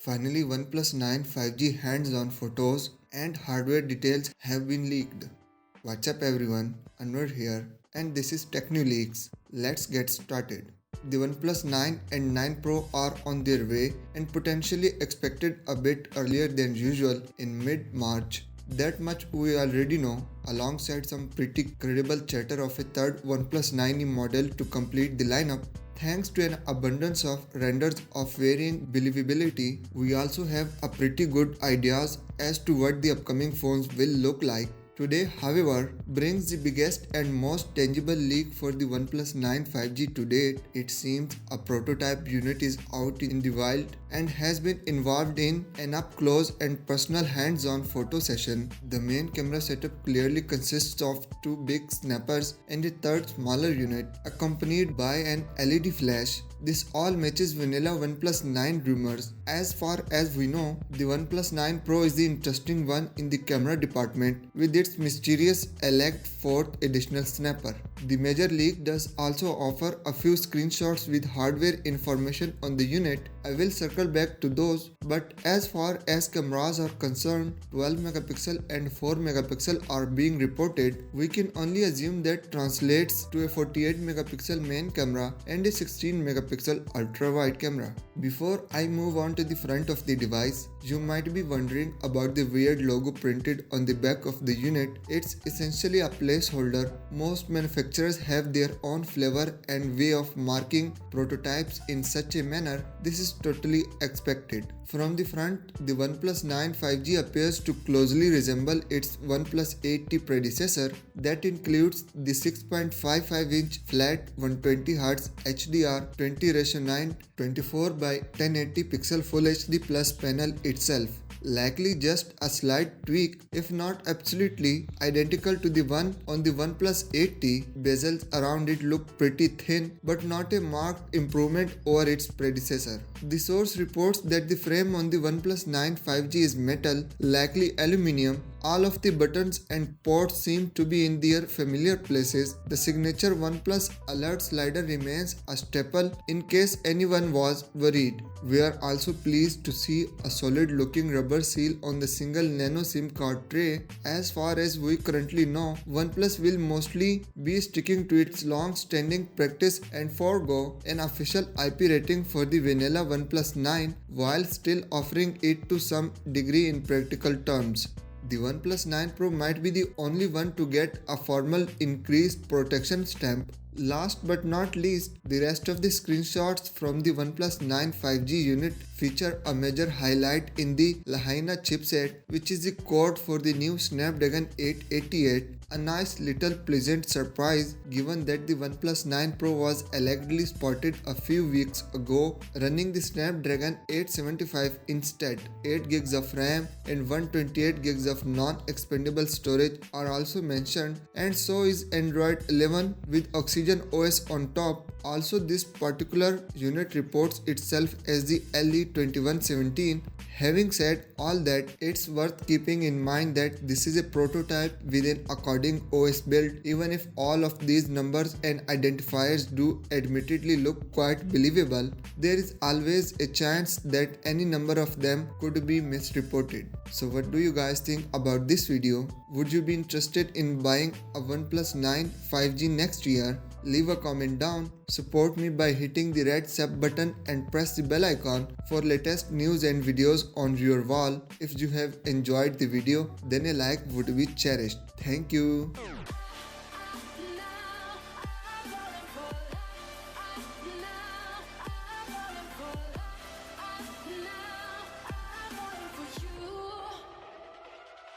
Finally, OnePlus 9 5G hands-on photos and hardware details have been leaked. What's up everyone, Anwar here and this is TechNewLeaks. Let's get started. The OnePlus 9 and 9 Pro are on their way and potentially expected a bit earlier than usual in mid-March. That much we already know, alongside some pretty credible chatter of a third OnePlus 9e model to complete the lineup. Thanks to an abundance of renders of varying believability, we also have a pretty good ideas as to what the upcoming phones will look like. Today, however, brings the biggest and most tangible leak for the OnePlus 9 5G to date. It seems a prototype unit is out in the wild and has been involved in an up-close and personal hands-on photo session. The main camera setup clearly consists of two big snappers and a third smaller unit, accompanied by an LED flash. This all matches vanilla OnePlus 9 rumors. As far as we know, the OnePlus 9 Pro is the interesting one in the camera department with its mysterious elect fourth additional snapper. The major leak does also offer a few screenshots with hardware information on the unit. I will circle back to those, but as far as cameras are concerned, 12 megapixel and 4 megapixel are being reported. We can only assume that translates to a 48 megapixel main camera and a 16 megapixel ultra wide camera. Before I move on to the front of the device, you might be wondering about the weird logo printed on the back of the unit. It's essentially a placeholder. Most manufacturers have their own flavor and way of marking prototypes in such a manner. This is totally expected. From the front, the OnePlus 9 5G appears to closely resemble its OnePlus 8T predecessor. That includes the 6.55-inch flat 120Hz HDR 20:9 24 by 1080 pixel Full HD Plus panel itself. Likely just a slight tweak, if not absolutely identical to the one on the OnePlus 8T. Bezels around it look pretty thin, but not a marked improvement over its predecessor. The source reports that the frame on the OnePlus 9 5G is metal, likely aluminium. All of the buttons and ports seem to be in their familiar places. The signature OnePlus alert slider remains a staple in case anyone was worried. We are also pleased to see a solid looking rubber seal on the single nano SIM card tray. As far as we currently know, OnePlus will mostly be sticking to its long-standing practice and forego an official IP rating for the vanilla OnePlus 9 while still offering it to some degree in practical terms. The OnePlus 9 Pro might be the only one to get a formal increased protection stamp. Last but not least, the rest of the screenshots from the OnePlus 9 5G unit feature a major highlight in the Lahaina chipset, which is the code for the new Snapdragon 888. A nice little pleasant surprise given that the OnePlus 9 Pro was allegedly spotted a few weeks ago running the Snapdragon 875 instead. 8GB of RAM and 128GB of non-expandable storage are also mentioned, and so is Android 11 with Oxygen OS on top. Also, this particular unit reports itself as the LE2117. Having said all that, it's worth keeping in mind that this is a prototype with an according OS build. Even if all of these numbers and identifiers do admittedly look quite believable, there is always a chance that any number of them could be misreported. So what do you guys think about this video? Would you be interested in buying a OnePlus 9 5G next year? Leave a comment down. Support me by hitting the red sub button and press the bell icon for latest news and videos on your wall. If you have enjoyed the video, then a like would be cherished. Thank you.